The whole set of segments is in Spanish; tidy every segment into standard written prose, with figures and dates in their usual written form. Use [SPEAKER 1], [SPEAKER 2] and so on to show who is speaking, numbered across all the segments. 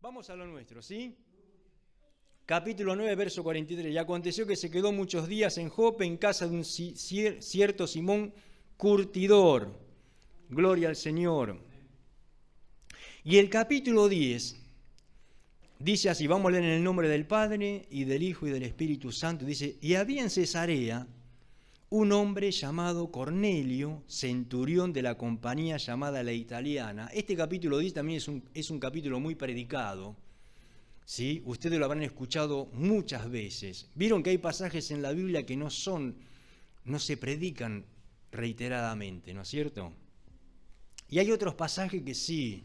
[SPEAKER 1] Vamos a lo nuestro, ¿sí? Capítulo 9, verso 43. Y aconteció que se quedó muchos días en Jope, en casa de un cierto Simón curtidor. Gloria al Señor. Y el capítulo 10 dice así, vamos a leer en el nombre del Padre, y del Hijo, y del Espíritu Santo. Dice, y había en Cesarea un hombre llamado Cornelio, centurión de la compañía llamada La Italiana. Este capítulo 10 también es un capítulo muy predicado, ¿sí? Ustedes lo habrán escuchado muchas veces. Vieron que hay pasajes en la Biblia que no se predican reiteradamente, ¿no es cierto? Y hay otros pasajes que sí.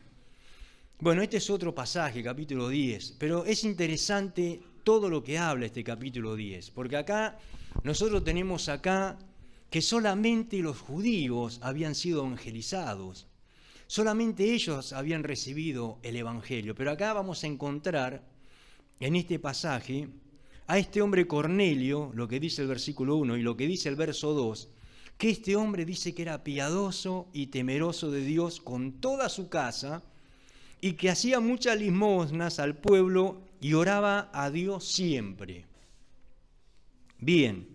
[SPEAKER 1] Bueno, este es otro pasaje, capítulo 10, pero es interesante todo lo que habla este capítulo 10, porque nosotros tenemos acá que solamente los judíos habían sido evangelizados, solamente ellos habían recibido el evangelio, pero acá vamos a encontrar en este pasaje a este hombre Cornelio, lo que dice el versículo 1 y lo que dice el verso 2, que este hombre dice que era piadoso y temeroso de Dios con toda su casa, y que hacía muchas limosnas al pueblo y oraba a Dios siempre. Bien,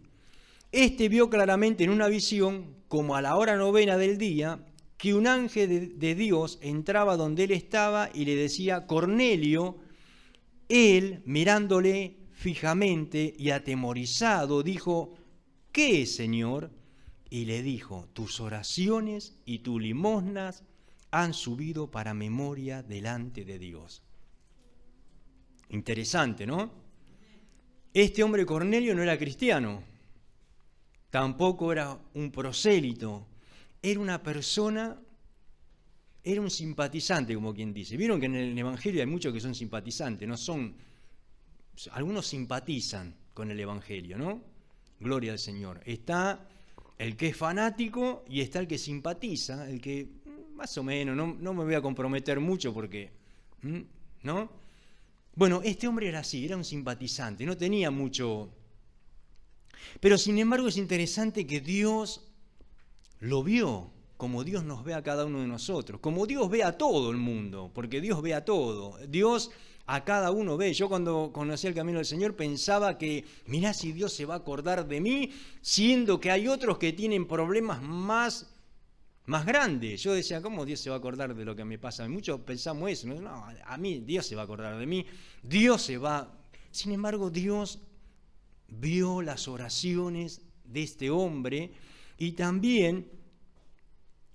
[SPEAKER 1] este vio claramente en una visión, como a la hora 9 del día, que un ángel de Dios entraba donde él estaba y le decía, Cornelio. Él, mirándole fijamente y atemorizado, dijo, ¿qué es, Señor? Y le dijo, tus oraciones y tus limosnas han subido para memoria delante de Dios. Interesante, ¿no? Este hombre Cornelio no era cristiano, tampoco era un prosélito, era una persona, era un simpatizante, como quien dice. Vieron que en el Evangelio hay muchos que son simpatizantes, algunos simpatizan con el Evangelio, ¿no? Gloria al Señor. Está el que es fanático y está el que simpatiza, el que más o menos, no me voy a comprometer mucho porque, ¿no? Bueno, este hombre era así, era un simpatizante, no tenía mucho. Pero sin embargo es interesante que Dios lo vio, como Dios nos ve a cada uno de nosotros, como Dios ve a todo el mundo, porque Dios ve a todo. Dios a cada uno ve. Yo cuando conocí el camino del Señor pensaba que, mirá si Dios se va a acordar de mí, siendo que hay otros que tienen problemas más grandes. Yo decía, ¿cómo Dios se va a acordar de lo que me pasa? Muchos pensamos eso, no, a mí Dios se va a acordar de mí, Dios se va. Sin embargo, Dios vio las oraciones de este hombre y también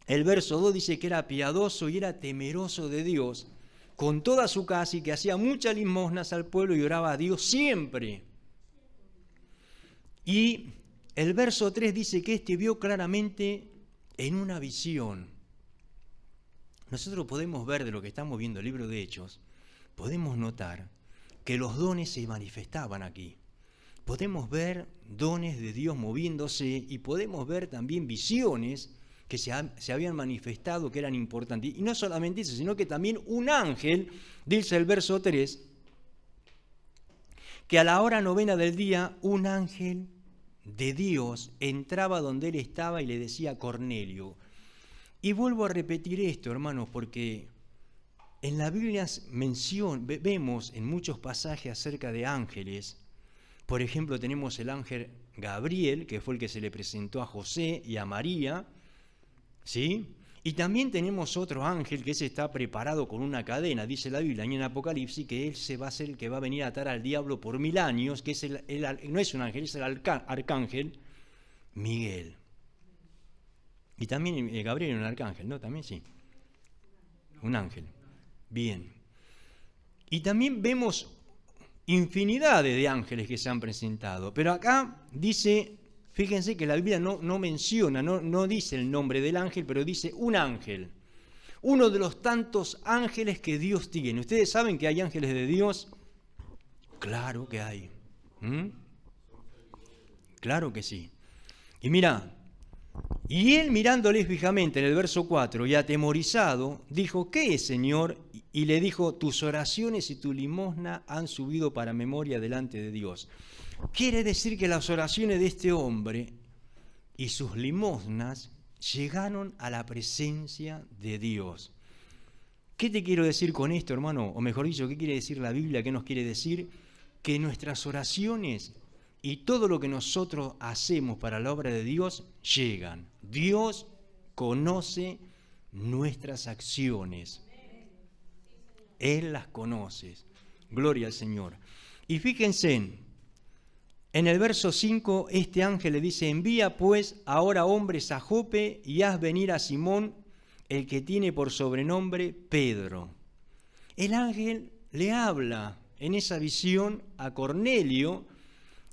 [SPEAKER 1] el verso 2 dice que era piadoso y era temeroso de Dios con toda su casa y que hacía muchas limosnas al pueblo y oraba a Dios siempre. Y el verso 3 dice que este vio claramente en una visión. Nosotros podemos ver de lo que estamos viendo el libro de Hechos, podemos notar que los dones se manifestaban aquí. Podemos ver dones de Dios moviéndose y podemos ver también visiones que se habían manifestado que eran importantes. Y no solamente eso, sino que también un ángel, dice el verso 3, que a la hora 9 del día un ángel de Dios entraba donde él estaba y le decía Cornelio. Y vuelvo a repetir esto, hermanos, porque en la Biblia vemos en muchos pasajes acerca de ángeles. Por ejemplo, tenemos el ángel Gabriel, que fue el que se le presentó a José y a María, ¿sí? Y también tenemos otro ángel que ese está preparado con una cadena, dice la Biblia, y en Apocalipsis, que él se va a ser el que va a venir a atar al diablo por 1000 años, que es no es un ángel, es el arcángel Miguel. Y también Gabriel era un arcángel, ¿no? También sí. Un ángel. Bien. Y también vemos infinidades de ángeles que se han presentado, pero acá dice, fíjense que la Biblia no menciona, no dice el nombre del ángel, pero dice un ángel, uno de los tantos ángeles que Dios tiene. ¿Ustedes saben que hay ángeles de Dios? Claro que hay. Claro que sí. Y mira, y él mirándole fijamente en el verso 4 y atemorizado, dijo, ¿qué es, Señor? Y le dijo, tus oraciones y tu limosna han subido para memoria delante de Dios. Quiere decir que las oraciones de este hombre y sus limosnas llegaron a la presencia de Dios. ¿Qué te quiero decir con esto, hermano? O mejor dicho, ¿qué quiere decir la Biblia? ¿Qué nos quiere decir? Que nuestras oraciones y todo lo que nosotros hacemos para la obra de Dios llegan. Dios conoce nuestras acciones. Él las conoce. Gloria al Señor. Y fíjense, en el verso 5, este ángel le dice: envía pues ahora hombres a Jope y haz venir a Simón, el que tiene por sobrenombre Pedro. El ángel le habla en esa visión a Cornelio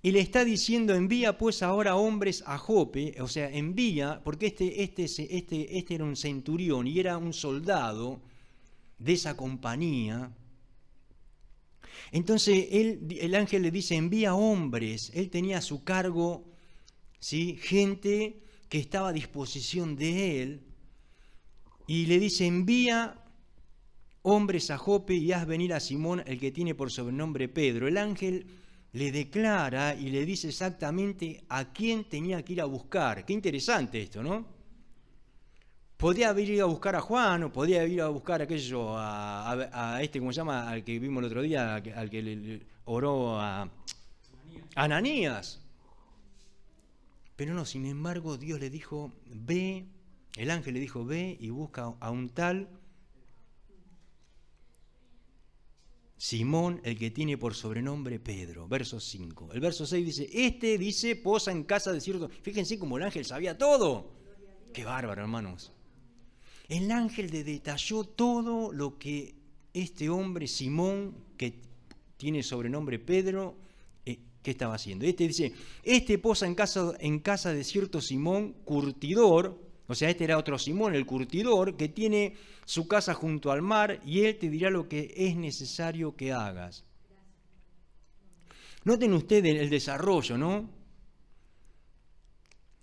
[SPEAKER 1] y le está diciendo: envía pues ahora hombres a Jope, o sea, envía, porque este era un centurión y era un soldado de esa compañía. Entonces el ángel le dice: envía hombres. Él tenía a su cargo, ¿sí?, gente que estaba a disposición de él, y le dice: envía hombres a Jope y haz venir a Simón, el que tiene por sobrenombre Pedro. El ángel le declara y le dice exactamente a quién tenía que ir a buscar. Qué interesante esto, ¿no? Podía haber ido a buscar a Juan, o podía haber ido a buscar a este, ¿cómo se llama?, al que vimos el otro día, al que le oró a Ananías. Pero no, sin embargo, Dios le dijo: ve, el ángel le dijo: ve y busca a un tal Simón, el que tiene por sobrenombre Pedro. Verso 5. El verso 6 dice: dice, posa en casa de cierto. Fíjense cómo el ángel sabía todo. Qué bárbaro, hermanos. El ángel le detalló todo lo que este hombre, Simón, que tiene sobrenombre Pedro, ¿qué estaba haciendo? Dice: posa en casa de cierto Simón, curtidor. O sea, era otro Simón, el curtidor, que tiene su casa junto al mar, y él te dirá lo que es necesario que hagas. Noten ustedes el desarrollo, ¿no?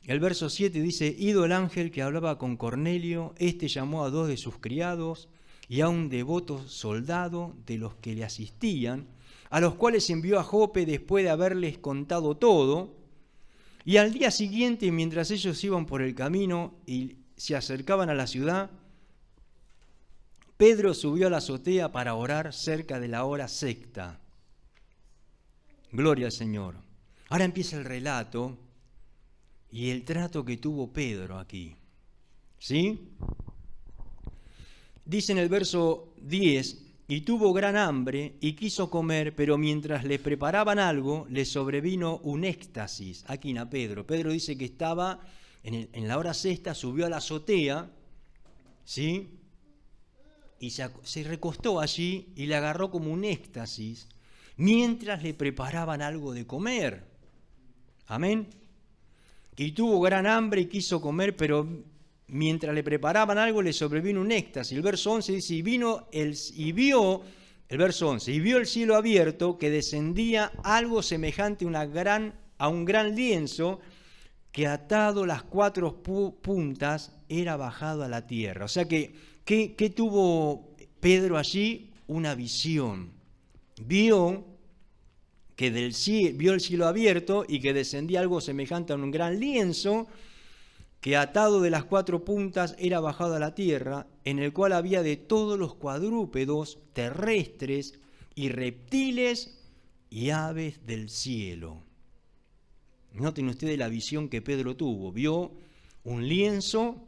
[SPEAKER 1] El verso 7 dice: ido el ángel que hablaba con Cornelio, llamó a 2 de sus criados y a un devoto soldado de los que le asistían, a los cuales envió a Jope después de haberles contado todo. Y al día siguiente, mientras ellos iban por el camino y se acercaban a la ciudad, Pedro subió a la azotea para orar cerca de la hora sexta. Gloria al Señor. Ahora empieza el relato y el trato que tuvo Pedro aquí. ¿Sí? Dice en el verso 10: y tuvo gran hambre y quiso comer, pero mientras le preparaban algo, le sobrevino un éxtasis. Aquí a Pedro. Pedro dice que estaba en la hora sexta, subió a la azotea, ¿sí?, y se recostó allí y le agarró como un éxtasis mientras le preparaban algo de comer. Amén. Y tuvo gran hambre y quiso comer, pero mientras le preparaban algo le sobrevino un éxtasis. El verso 11 dice: y vio el cielo abierto, que descendía algo semejante a un gran lienzo, que atado las 4 puntas era bajado a la tierra. O sea que, ¿qué tuvo Pedro allí? Una visión. Vio el cielo abierto y que descendía algo semejante a un gran lienzo, que atado de las 4 puntas era bajado a la tierra, en el cual había de todos los cuadrúpedos terrestres y reptiles y aves del cielo. Noten ustedes la visión que Pedro tuvo. Vio un lienzo,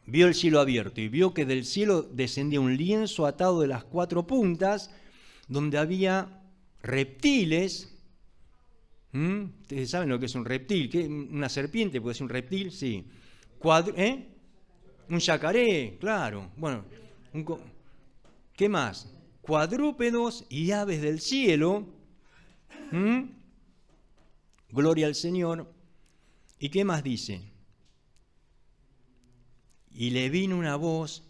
[SPEAKER 1] vio el cielo abierto y vio que del cielo descendía un lienzo atado de las 4 puntas, donde había reptiles. ¿Ustedes saben lo que es un reptil? ¿Qué? ¿Una serpiente puede ser un reptil? Sí. Un yacaré, claro. Bueno, ¿qué más? Cuadrúpedos y aves del cielo. Gloria al Señor. ¿Y qué más dice? Y le vino una voz: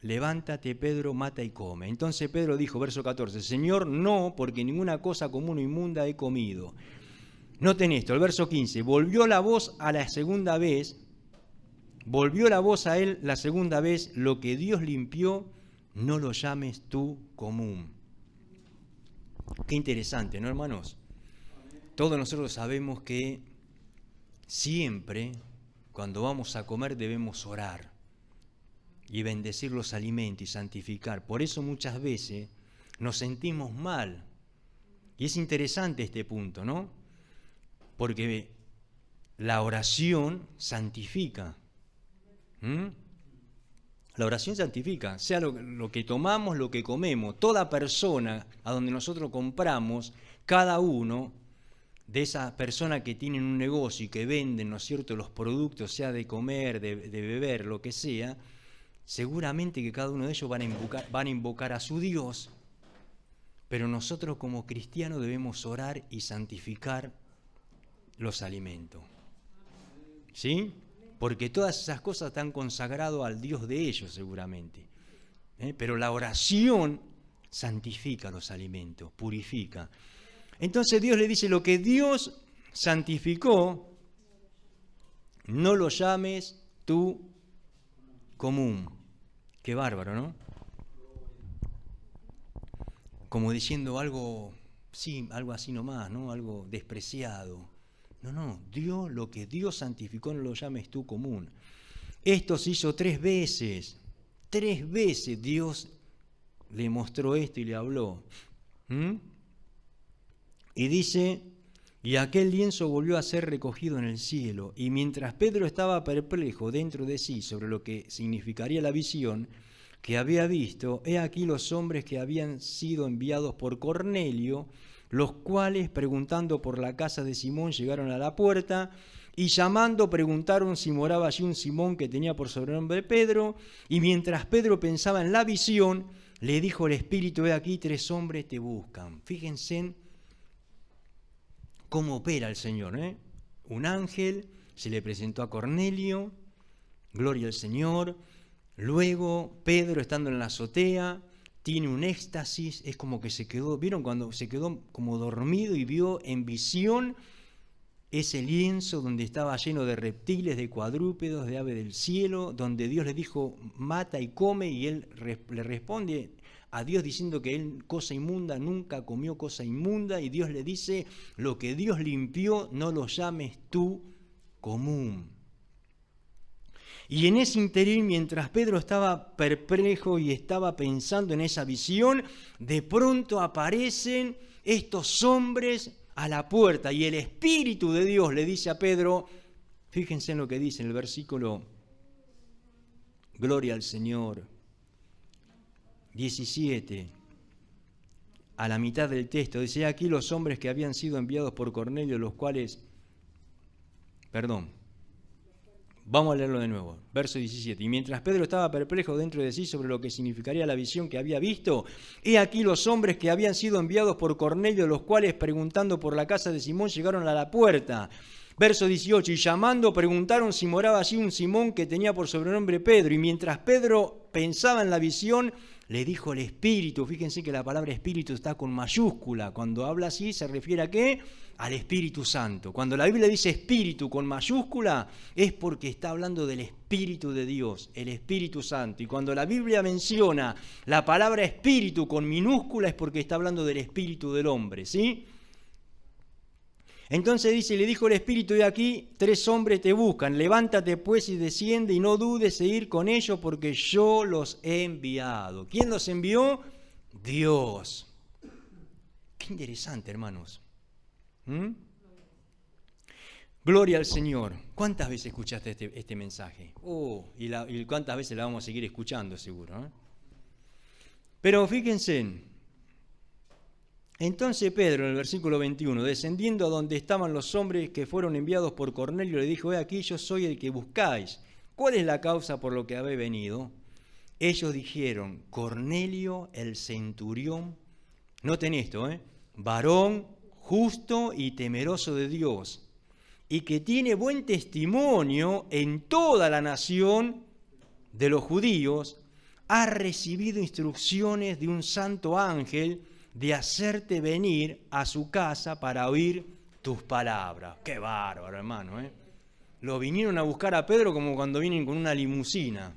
[SPEAKER 1] levántate, Pedro, mata y come. Entonces Pedro dijo, verso 14, Señor, no, porque ninguna cosa común o inmunda he comido. Noten esto, el verso 15, volvió la voz a él la segunda vez, lo que Dios limpió, no lo llames tú común. Qué interesante, ¿no, hermanos? Todos nosotros sabemos que siempre, cuando vamos a comer, debemos orar. y bendecir los alimentos y santificar. Por eso muchas veces nos sentimos mal. Y es interesante este punto, ¿no? Porque la oración santifica. La oración santifica, sea lo que tomamos, lo que comemos. Toda persona a donde nosotros compramos, cada uno de esas personas que tienen un negocio y que venden, ¿no es cierto?, los productos, sea de comer, de beber, lo que sea, seguramente que cada uno de ellos van a invocar a su Dios, pero nosotros como cristianos debemos orar y santificar los alimentos. ¿Sí? Porque todas esas cosas están consagradas al Dios de ellos seguramente. Pero la oración santifica los alimentos, purifica. Entonces Dios le dice, lo que Dios santificó, no lo llames tú común. Qué bárbaro, ¿no? Como diciendo algo, sí, algo así nomás, ¿no? Algo despreciado. No, Dios, lo que Dios santificó no lo llames tú común. Esto se hizo 3 veces. 3 veces Dios le mostró esto y le habló. Y dice, y aquel lienzo volvió a ser recogido en el cielo. Y mientras Pedro estaba perplejo dentro de sí sobre lo que significaría la visión que había visto, he aquí los hombres que habían sido enviados por Cornelio, los cuales, preguntando por la casa de Simón, llegaron a la puerta, y llamando preguntaron si moraba allí un Simón que tenía por sobrenombre Pedro, y mientras Pedro pensaba en la visión, le dijo el Espíritu, he aquí 3 hombres te buscan. Fíjense cómo opera el Señor, Un ángel se le presentó a Cornelio, gloria al Señor. Luego Pedro, estando en la azotea, tiene un éxtasis, es como que se quedó, ¿vieron cuando se quedó como dormido y vio en visión ese lienzo donde estaba lleno de reptiles, de cuadrúpedos, de aves del cielo, donde Dios le dijo, mata y come, y él le responde a Dios diciendo que él cosa inmunda nunca comió cosa inmunda, y Dios le dice, lo que Dios limpió no lo llames tú común. Y en ese interín, mientras Pedro estaba perplejo y estaba pensando en esa visión, de pronto aparecen estos hombres a la puerta y el Espíritu de Dios le dice a Pedro, fíjense en lo que dice en el versículo, gloria al Señor, 17, a la mitad del texto, dice, aquí los hombres que habían sido enviados por Cornelio, los cuales, vamos a leerlo de nuevo, verso 17. Y mientras Pedro estaba perplejo dentro de sí sobre lo que significaría la visión que había visto, he aquí los hombres que habían sido enviados por Cornelio, los cuales preguntando por la casa de Simón llegaron a la puerta. Verso 18, y llamando preguntaron si moraba allí un Simón que tenía por sobrenombre Pedro. Y mientras Pedro pensaba en la visión, le dijo el Espíritu. Fíjense que la palabra Espíritu está con mayúscula. Cuando habla así se refiere a ¿qué? Al Espíritu Santo. Cuando la Biblia dice Espíritu con mayúscula es porque está hablando del Espíritu de Dios, el Espíritu Santo. Y cuando la Biblia menciona la palabra Espíritu con minúscula es porque está hablando del Espíritu del hombre, ¿sí? Entonces dice, le dijo el Espíritu, de aquí 3 hombres te buscan, levántate pues y desciende y no dudes en ir con ellos porque yo los he enviado. ¿Quién los envió? Dios. Qué interesante, hermanos. Gloria al Señor. ¿Cuántas veces escuchaste este mensaje? Y cuántas veces la vamos a seguir escuchando seguro. Pero fíjense. Entonces Pedro, en el versículo 21, descendiendo a donde estaban los hombres que fueron enviados por Cornelio, le dijo, he aquí yo soy el que buscáis. ¿Cuál es la causa por lo que habéis venido? Ellos dijeron, Cornelio el centurión, noten esto, varón justo y temeroso de Dios, y que tiene buen testimonio en toda la nación de los judíos, ha recibido instrucciones de un santo ángel de hacerte venir a su casa para oír tus palabras. Qué bárbaro, hermano, Lo vinieron a buscar a Pedro como cuando vienen con una limusina.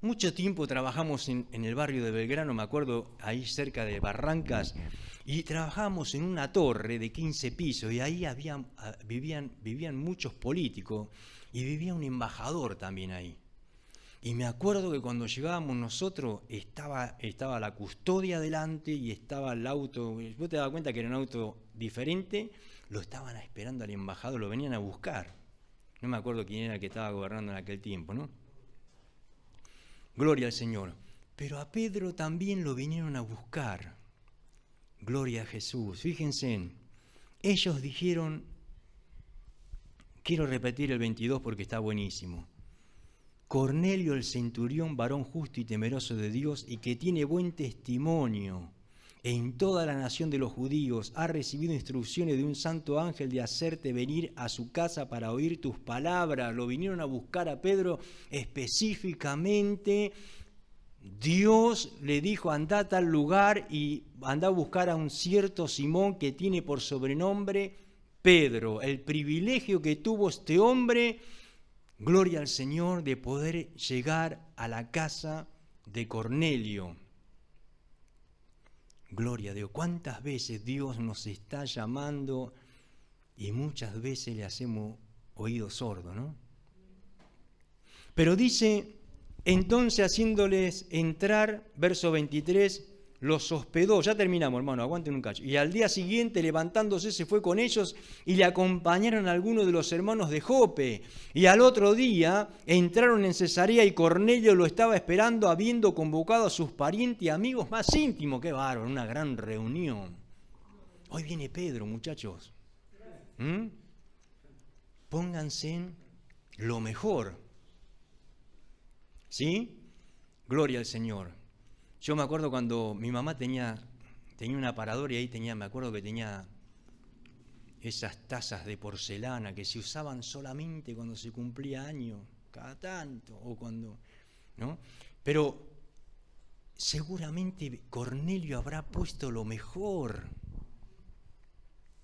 [SPEAKER 1] Mucho tiempo trabajamos en el barrio de Belgrano, me acuerdo, ahí cerca de Barrancas, y trabajamos en una torre de 15 pisos y ahí vivían muchos políticos. y vivía un embajador también ahí. Y me acuerdo que cuando llegábamos nosotros estaba la custodia delante y estaba el auto. Vos te das cuenta que era un auto diferente, lo estaban esperando al embajador, lo venían a buscar. No me acuerdo quién era el que estaba gobernando en aquel tiempo, ¿no? Gloria al Señor. Pero a Pedro también lo vinieron a buscar. Gloria a Jesús. Fíjense, ellos dijeron, quiero repetir el 22 porque está buenísimo. Cornelio el centurión, varón justo y temeroso de Dios y que tiene buen testimonio en toda la nación de los judíos, ha recibido instrucciones de un santo ángel de hacerte venir a su casa para oír tus palabras. Lo vinieron a buscar a Pedro específicamente. Dios le dijo, anda a tal lugar y anda a buscar a un cierto Simón que tiene por sobrenombre Pedro. El privilegio que tuvo este hombre, gloria al Señor, de poder llegar a la casa de Cornelio. Gloria a Dios. ¿Cuántas veces Dios nos está llamando y muchas veces le hacemos oído sordo, ¿no? Pero dice, entonces haciéndoles entrar, verso 23, los hospedó. Ya terminamos, hermano, aguanten un cacho. Y al día siguiente, levantándose, se fue con ellos y le acompañaron algunos de los hermanos de Jope. Y al otro día entraron en Cesarea y Cornelio lo estaba esperando, habiendo convocado a sus parientes y amigos más íntimos. ¡Qué bárbaro! Una gran reunión. Hoy viene Pedro, muchachos. Pónganse en lo mejor. ¿Sí? Gloria al Señor. Yo me acuerdo cuando mi mamá tenía un aparador y ahí me acuerdo que tenía esas tazas de porcelana que se usaban solamente cuando se cumplía año, cada tanto, o cuando, ¿no? Pero seguramente Cornelio habrá puesto lo mejor.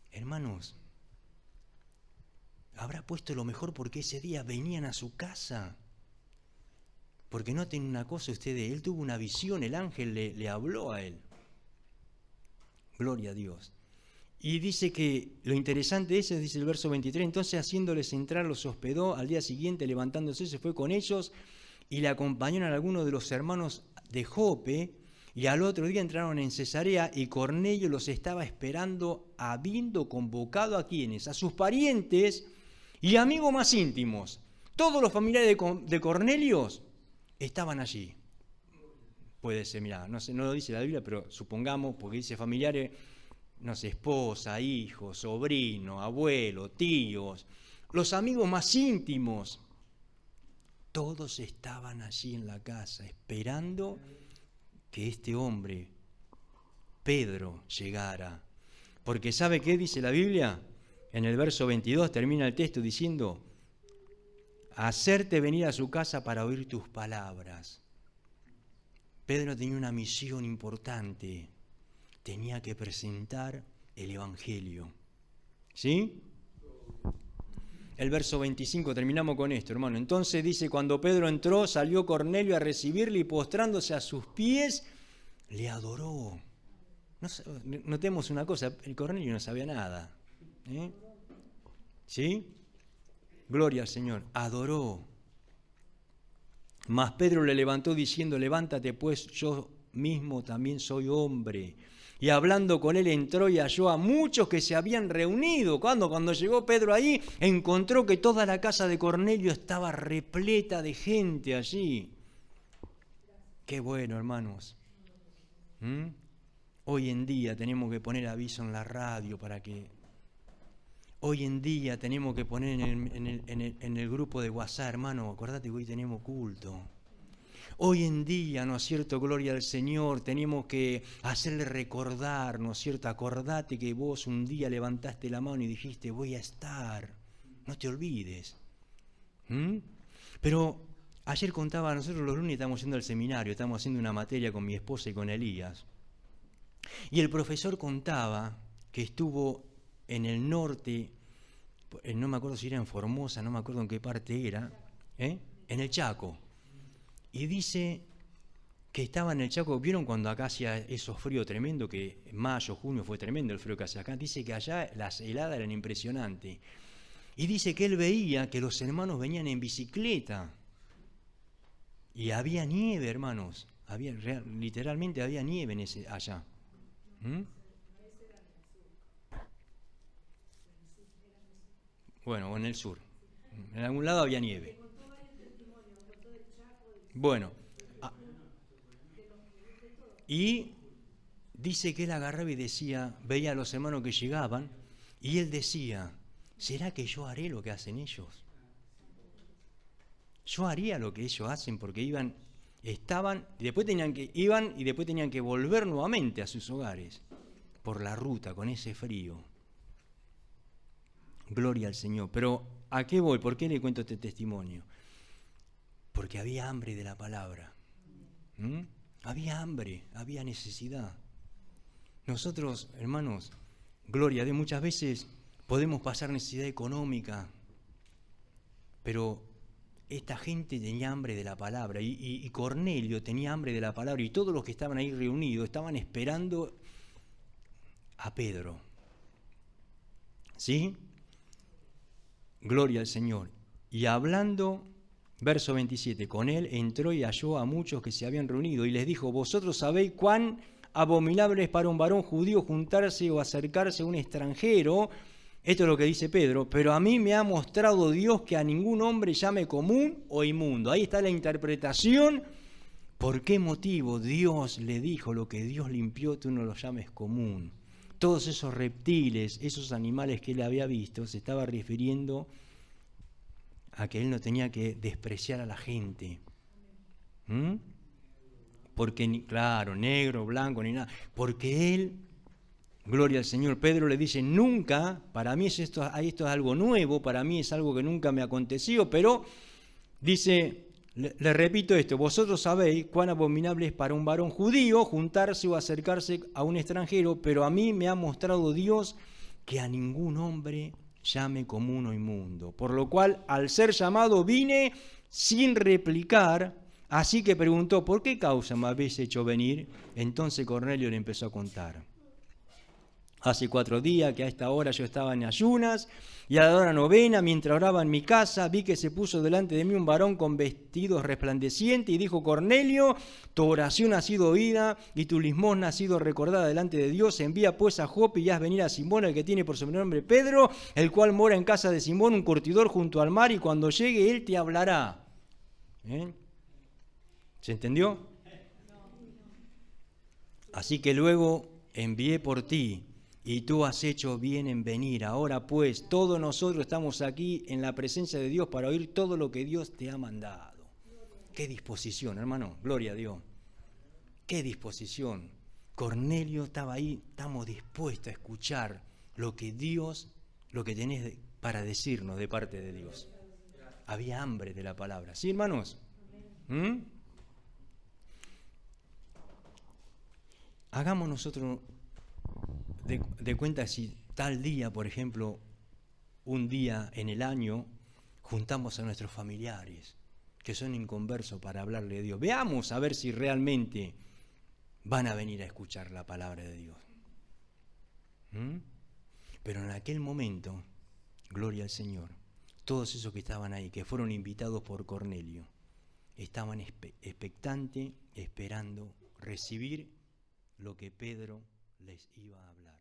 [SPEAKER 1] Hermanos, habrá puesto lo mejor porque ese día venían a su casa. Porque noten una cosa ustedes, él tuvo una visión, el ángel le habló a él. Gloria a Dios. Y dice que lo interesante de eso, dice el verso 23, entonces haciéndoles entrar los hospedó, al día siguiente levantándose se fue con ellos y le acompañaron a algunos de los hermanos de Jope y al otro día entraron en Cesarea y Cornelio los estaba esperando habiendo convocado a quienes, a sus parientes y amigos más íntimos. Todos los familiares de Cornelio estaban allí. Puede ser, mirá, no sé, no lo dice la Biblia, pero supongamos, porque dice familiares, no sé, esposa, hijos, sobrino, abuelo, tíos, los amigos más íntimos, todos estaban allí en la casa, esperando que este hombre, Pedro, llegara. Porque ¿sabe qué dice la Biblia? En el verso 22 termina el texto diciendo, hacerte venir a su casa para oír tus palabras. Pedro tenía una misión importante. Tenía que presentar el Evangelio. ¿Sí? El verso 25, terminamos con esto, hermano. Entonces dice, cuando Pedro entró, salió Cornelio a recibirle y postrándose a sus pies, le adoró. Notemos una cosa, el Cornelio no sabía nada. ¿Sí? Gloria al Señor, adoró. Mas Pedro le levantó diciendo, levántate pues, yo mismo también soy hombre. Y hablando con él entró y halló a muchos que se habían reunido. Cuando llegó Pedro ahí, encontró que toda la casa de Cornelio estaba repleta de gente allí. Qué bueno, hermanos. Hoy en día tenemos que poner aviso en la radio para que... Hoy en día tenemos que poner en el grupo de WhatsApp, hermano, acordate que hoy tenemos culto. Hoy en día, ¿no es cierto?, gloria al Señor, tenemos que hacerle recordar, ¿no es cierto?, acordate que vos un día levantaste la mano y dijiste, voy a estar, no te olvides. Pero ayer contaba, nosotros los lunes estamos yendo al seminario, estamos haciendo una materia con mi esposa y con Elías. Y el profesor contaba que estuvo en el norte, no me acuerdo si era en Formosa, no me acuerdo en qué parte era, en el Chaco. Y dice que estaba en el Chaco, ¿vieron cuando acá hacía esos fríos tremendos? Que en mayo, junio fue tremendo el frío que hacía acá. Dice que allá las heladas eran impresionantes. Y dice que él veía que los hermanos venían en bicicleta. Y había nieve, hermanos. Literalmente había nieve allá. ¿Mm? Bueno, o en el sur. En algún lado había nieve. Bueno. Y dice que él agarraba y decía, veía a los hermanos que llegaban, y él decía, ¿será que yo haré lo que hacen ellos? Yo haría lo que ellos hacen, porque iban y después tenían que volver nuevamente a sus hogares por la ruta con ese frío. Gloria al Señor. Pero ¿a qué voy? ¿Por qué le cuento este testimonio? Porque había hambre de la palabra. Había hambre, había necesidad. Nosotros, hermanos, gloria a Dios, muchas veces podemos pasar necesidad económica, pero esta gente tenía hambre de la palabra, y Cornelio tenía hambre de la palabra, y todos los que estaban ahí reunidos estaban esperando a Pedro. ¿Sí? Gloria al Señor. Y hablando, verso 27, con él entró y halló a muchos que se habían reunido, y les dijo, vosotros sabéis cuán abominable es para un varón judío juntarse o acercarse a un extranjero. Esto es lo que dice Pedro, pero a mí me ha mostrado Dios que a ningún hombre llame común o inmundo. Ahí está la interpretación. ¿Por qué motivo Dios le dijo lo que Dios limpió, tú no lo llames común? Todos esos reptiles, esos animales que él había visto, se estaba refiriendo a que él no tenía que despreciar a la gente. Porque, claro, negro, blanco, ni nada. Porque él... Gloria al Señor. Pedro le dice, nunca, para mí esto es algo nuevo, para mí es algo que nunca me aconteció, pero dice, le repito esto, vosotros sabéis cuán abominable es para un varón judío juntarse o acercarse a un extranjero, pero a mí me ha mostrado Dios que a ningún hombre llame común o inmundo. Por lo cual, al ser llamado, vine sin replicar, así que preguntó, ¿por qué causa me habéis hecho venir? Entonces Cornelio le empezó a contar. Hace 4 días que a esta hora yo estaba en ayunas, y a la hora novena, mientras oraba en mi casa, vi que se puso delante de mí un varón con vestidos resplandecientes y dijo, Cornelio, tu oración ha sido oída y tu limosna ha sido recordada delante de Dios. Envía pues a Jope y haz venir a Simón, el que tiene por sobrenombre Pedro, el cual mora en casa de Simón, un curtidor junto al mar, y cuando llegue él te hablará. ¿Se entendió? Así que luego envié por ti, y tú has hecho bien en venir. Ahora pues, todos nosotros estamos aquí en la presencia de Dios para oír todo lo que Dios te ha mandado. Qué disposición, hermano, gloria a Dios. Qué disposición. Cornelio estaba ahí, estamos dispuestos a escuchar lo que tenés para decirnos de parte de Dios. Había hambre de la palabra. ¿Sí, hermanos? Hagamos nosotros de cuenta si tal día, por ejemplo, un día en el año, juntamos a nuestros familiares que son inconversos para hablarle de Dios. Veamos a ver si realmente van a venir a escuchar la palabra de Dios. Pero en aquel momento, gloria al Señor, todos esos que estaban ahí, que fueron invitados por Cornelio, estaban expectantes, esperando recibir lo que Pedro les iba a hablar.